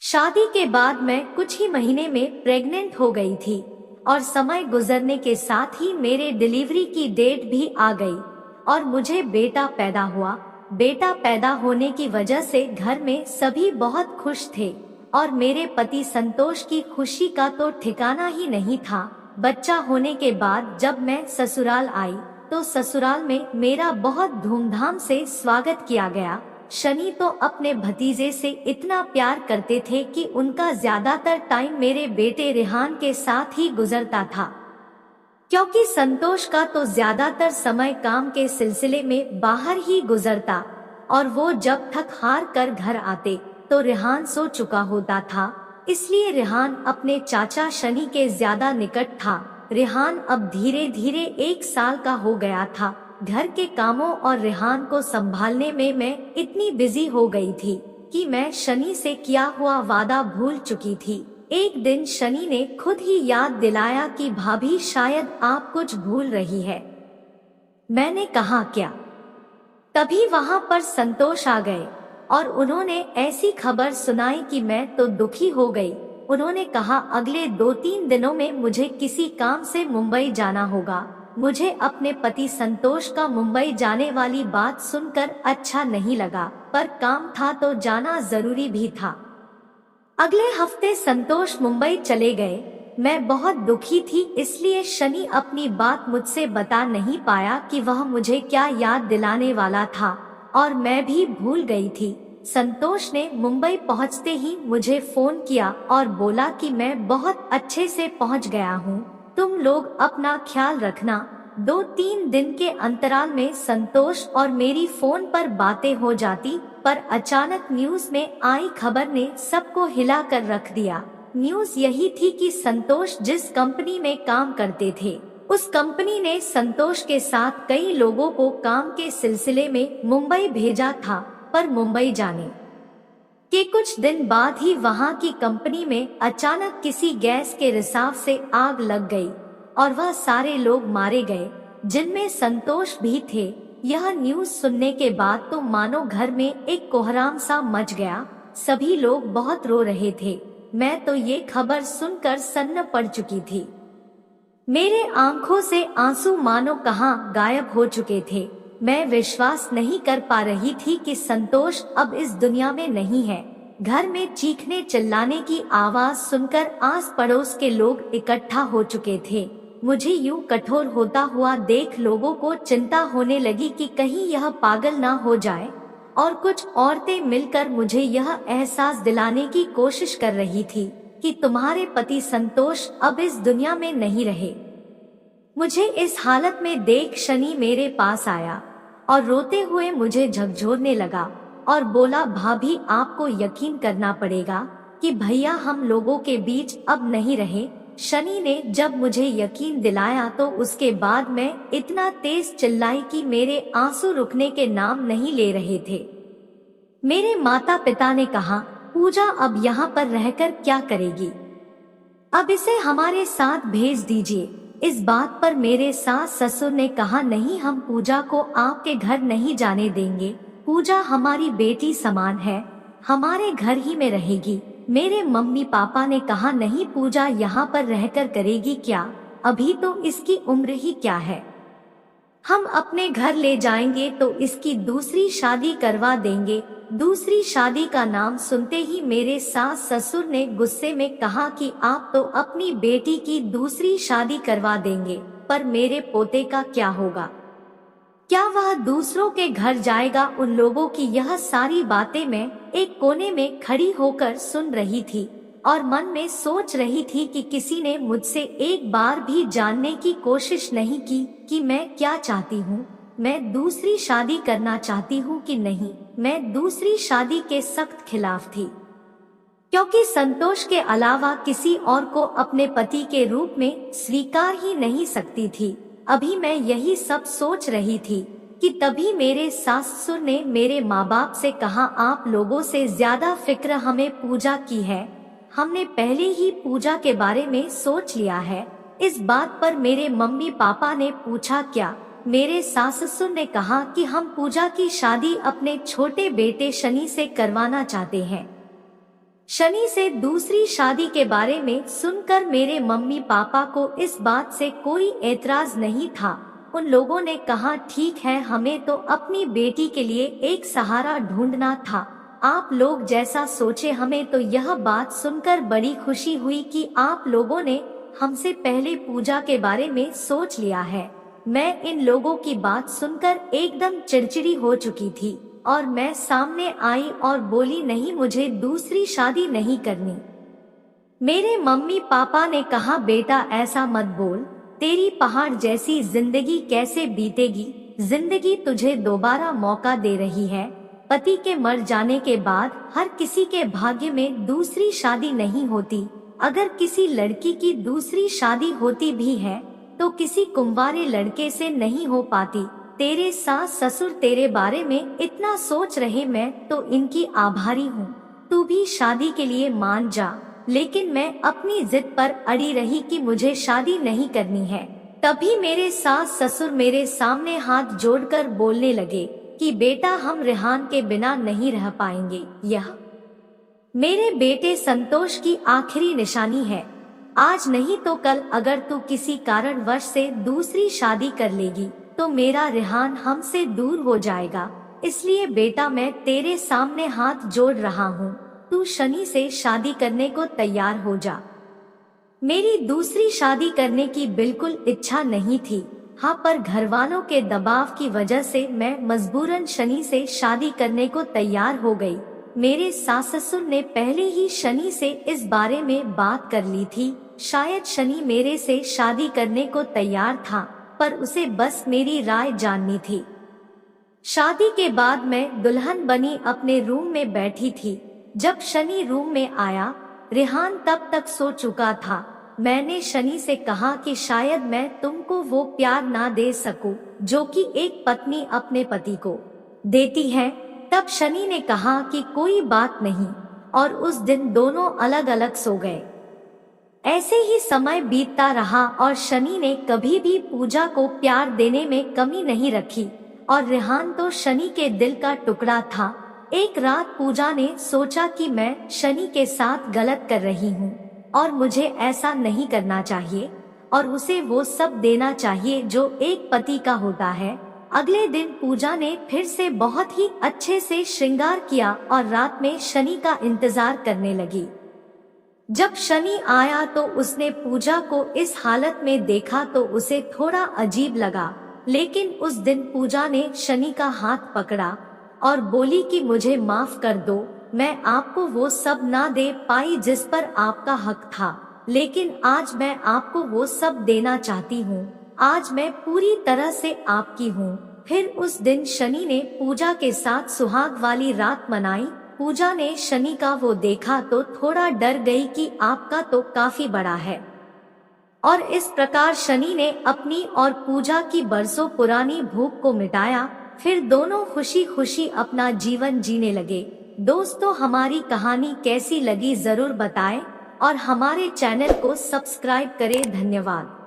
शादी के बाद मैं कुछ ही महीने में प्रेग्नेंट हो गई थी और समय गुजरने के साथ ही मेरे डिलीवरी की डेट भी आ गई और मुझे बेटा पैदा हुआ। बेटा पैदा होने की वजह से घर में सभी बहुत खुश थे और मेरे पति संतोष की खुशी का तो ठिकाना ही नहीं था। बच्चा होने के बाद जब मैं ससुराल आई तो ससुराल में मेरा बहुत धूमधाम से स्वागत किया गया। शनि तो अपने भतीजे से इतना प्यार करते थे कि उनका ज्यादातर टाइम मेरे बेटे रेहान के साथ ही गुजरता था, क्योंकि संतोष का तो ज्यादातर समय काम के सिलसिले में बाहर ही गुजरता और वो जब थक हार कर घर आते तो रेहान सो चुका होता था। इसलिए रेहान अपने चाचा शनि के ज्यादा निकट था। रेहान अब धीरे धीरे 1 साल का हो गया था। घर के कामों और रेहान को संभालने में मैं इतनी बिजी हो गई थी कि मैं शनि से किया हुआ वादा भूल चुकी थी। एक दिन शनि ने खुद ही याद दिलाया कि भाभी शायद आप कुछ भूल रही है। मैंने कहा क्या? तभी वहां पर संतोष आ गए और उन्होंने ऐसी खबर सुनाई कि मैं तो दुखी हो गई। उन्होंने कहा अगले 2-3 दिनों में मुझे किसी काम से मुंबई जाना होगा। मुझे अपने पति संतोष का मुंबई जाने वाली बात सुनकर अच्छा नहीं लगा, पर काम था तो जाना जरूरी भी था। अगले हफ्ते संतोष मुंबई चले गए। मैं बहुत दुखी थी, इसलिए शनि अपनी बात मुझसे बता नहीं पाया कि वह मुझे क्या याद दिलाने वाला था और मैं भी भूल गई थी। संतोष ने मुंबई पहुंचते ही मुझे फोन किया और बोला कि मैं बहुत अच्छे से पहुंच गया हूं, तुम लोग अपना ख्याल रखना। 2-3 दिन के अंतराल में संतोष और मेरी फोन पर बातें हो जाती, पर अचानक न्यूज में आई खबर ने सबको हिला कर रख दिया। न्यूज यही थी कि संतोष जिस कंपनी में काम करते थे उस कंपनी ने संतोष के साथ कई लोगों को काम के सिलसिले में मुंबई भेजा था, पर मुंबई जाने के कुछ दिन बाद ही वहां की कंपनी में अचानक किसी गैस के रिसाव से आग लग गई और वह सारे लोग मारे गए, जिनमें संतोष भी थे। यह न्यूज सुनने के बाद तो मानो घर में एक कोहराम सा मच गया। सभी लोग बहुत रो रहे थे। मैं तो ये खबर सुनकर सन्न पड़ चुकी थी। मेरे आंखों से आंसू मानो कहाँ गायब हो चुके थे। मैं विश्वास नहीं कर पा रही थी कि संतोष अब इस दुनिया में नहीं है। घर में चीखने चिल्लाने की आवाज सुनकर आस पड़ोस के लोग इकट्ठा हो चुके थे। मुझे यूं कठोर होता हुआ देख लोगों को चिंता होने लगी कि कहीं यह पागल ना हो जाए, और कुछ औरतें मिलकर मुझे यह एहसास दिलाने की कोशिश कर रही थी कि तुम्हारे पति संतोष अब इस दुनिया में नहीं रहे। मुझे इस हालत में देख शनि मेरे पास आया और रोते हुए मुझे झकझोरने लगा और बोला, भाभी आपको यकीन करना पड़ेगा कि भैया हम लोगों के बीच अब नहीं रहे। शनि ने जब मुझे यकीन दिलाया तो उसके बाद मैं इतना तेज चिल्लाई कि मेरे आंसू रुकने के नाम नहीं ले रहे थे। मेरे माता पिता ने कहा, पूजा अब यहाँ पर रहकर क्या करेगी, अब इसे हमारे साथ भेज दीजिए। इस बात पर मेरे सास ससुर ने कहा, नहीं हम पूजा को आपके घर नहीं जाने देंगे, पूजा हमारी बेटी समान है, हमारे घर ही में रहेगी। मेरे मम्मी पापा ने कहा, नहीं पूजा यहाँ पर रहकर करेगी क्या, अभी तो इसकी उम्र ही क्या है, हम अपने घर ले जाएंगे तो इसकी दूसरी शादी करवा देंगे। दूसरी शादी का नाम सुनते ही मेरे सास ससुर ने गुस्से में कहा कि आप तो अपनी बेटी की दूसरी शादी करवा देंगे, पर मेरे पोते का क्या होगा, क्या वह दूसरों के घर जाएगा। उन लोगों की यह सारी बातें मैं एक कोने में खड़ी होकर सुन रही थी और मन में सोच रही थी कि किसी ने मुझसे एक बार भी जानने की कोशिश नहीं की कि मैं क्या चाहती हूँ, मैं दूसरी शादी करना चाहती हूँ कि नहीं। मैं दूसरी शादी के सख्त खिलाफ थी, क्योंकि संतोष के अलावा किसी और को अपने पति के रूप में स्वीकार ही नहीं सकती थी। अभी मैं यही सब सोच रही थी कि तभी मेरे सासुर ने मेरे माँ बाप से कहा, आप लोगों से ज्यादा फिक्र हमें पूजा की है, हमने पहले ही पूजा के बारे में सोच लिया है। इस बात पर मेरे मम्मी पापा ने पूछा, क्या? मेरे सासुर ने कहा कि हम पूजा की शादी अपने छोटे बेटे शनि से करवाना चाहते हैं। शनि से दूसरी शादी के बारे में सुनकर मेरे मम्मी पापा को इस बात से कोई एतराज नहीं था। उन लोगों ने कहा ठीक है, हमें तो अपनी बेटी के लिए एक सहारा ढूंढना था। आप लोग जैसा सोचे, हमें तो यह बात सुनकर बड़ी खुशी हुई कि आप लोगों ने हमसे पहले पूजा के बारे में सोच लिया है। मैं इन लोगों की बात सुनकर एकदम चिड़चिड़ी हो चुकी थी और मैं सामने आई और बोली नहीं, मुझे दूसरी शादी नहीं करनी। मेरे मम्मी पापा ने कहा बेटा ऐसा मत बोल, तेरी पहाड़ जैसी जिंदगी कैसे बीतेगी। जिंदगी तुझे दोबारा मौका दे रही है। पति के मर जाने के बाद हर किसी के भाग्य में दूसरी शादी नहीं होती। अगर किसी लड़की की दूसरी शादी होती भी है तो किसी कुंवारे लड़के से नहीं हो पाती। तेरे सास ससुर तेरे बारे में इतना सोच रहे, मैं तो इनकी आभारी हूँ। तू भी शादी के लिए मान जा। लेकिन मैं अपनी जिद पर अड़ी रही कि मुझे शादी नहीं करनी है। तभी मेरे सास ससुर मेरे सामने हाथ जोड़कर बोलने लगे कि बेटा हम रेहान के बिना नहीं रह पाएंगे। यह मेरे बेटे संतोष की आखिरी निशानी है। आज नहीं तो कल अगर तू किसी कारणवश से दूसरी शादी कर लेगी तो मेरा रेहान हमसे दूर हो जाएगा। इसलिए बेटा मैं तेरे सामने हाथ जोड़ रहा हूँ, तू शनि से शादी करने को तैयार हो जा। मेरी दूसरी शादी करने की बिल्कुल इच्छा नहीं थी, हाँ, पर घरवालों के दबाव की वजह से मैं मजबूरन शनि से शादी करने को तैयार हो गई। मेरे सास ससुर ने पहले ही शनि से इस बारे में बात कर ली थी। शायद शनि मेरे से शादी करने को तैयार था, पर उसे बस मेरी राय जाननी थी। शादी के बाद मैं दुल्हन बनी अपने रूम में बैठी थी। जब शनि रूम में आया, रेहान तब तक सो चुका था। मैंने शनि से कहा कि शायद मैं तुमको वो प्यार ना दे सकूं जो कि एक पत्नी अपने पति को देती है। तब शनि ने कहा कि कोई बात नहीं, और उस दिन दोनों अलग अलग सो गए। ऐसे ही समय बीतता रहा और शनि ने कभी भी पूजा को प्यार देने में कमी नहीं रखी, और रेहान तो शनि के दिल का टुकड़ा था। एक रात पूजा ने सोचा कि मैं शनि के साथ गलत कर रही हूँ और मुझे ऐसा नहीं करना चाहिए और उसे वो सब देना चाहिए जो एक पति का होता है। अगले दिन पूजा ने फिर से बहुत ही अच्छे से श्रृंगार किया और रात में शनि का इंतजार करने लगी। जब शनि आया तो उसने पूजा को इस हालत में देखा तो उसे थोड़ा अजीब लगा, लेकिन उस दिन पूजा ने शनि का हाथ पकड़ा और बोली कि मुझे माफ कर दो, मैं आपको वो सब ना दे पाई जिस पर आपका हक था, लेकिन आज मैं आपको वो सब देना चाहती हूँ। आज मैं पूरी तरह से आपकी हूँ। फिर उस दिन शनि ने पूजा के साथ सुहाग वाली रात मनाई। पूजा ने शनि का वो देखा तो थोड़ा डर गई कि आपका तो काफी बड़ा है, और इस प्रकार शनि ने अपनी और पूजा की बरसों पुरानी भूख को मिटाया। फिर दोनों खुशी खुशी अपना जीवन जीने लगे। दोस्तों, हमारी कहानी कैसी लगी जरूर बताएं और हमारे चैनल को सब्सक्राइब करें। धन्यवाद।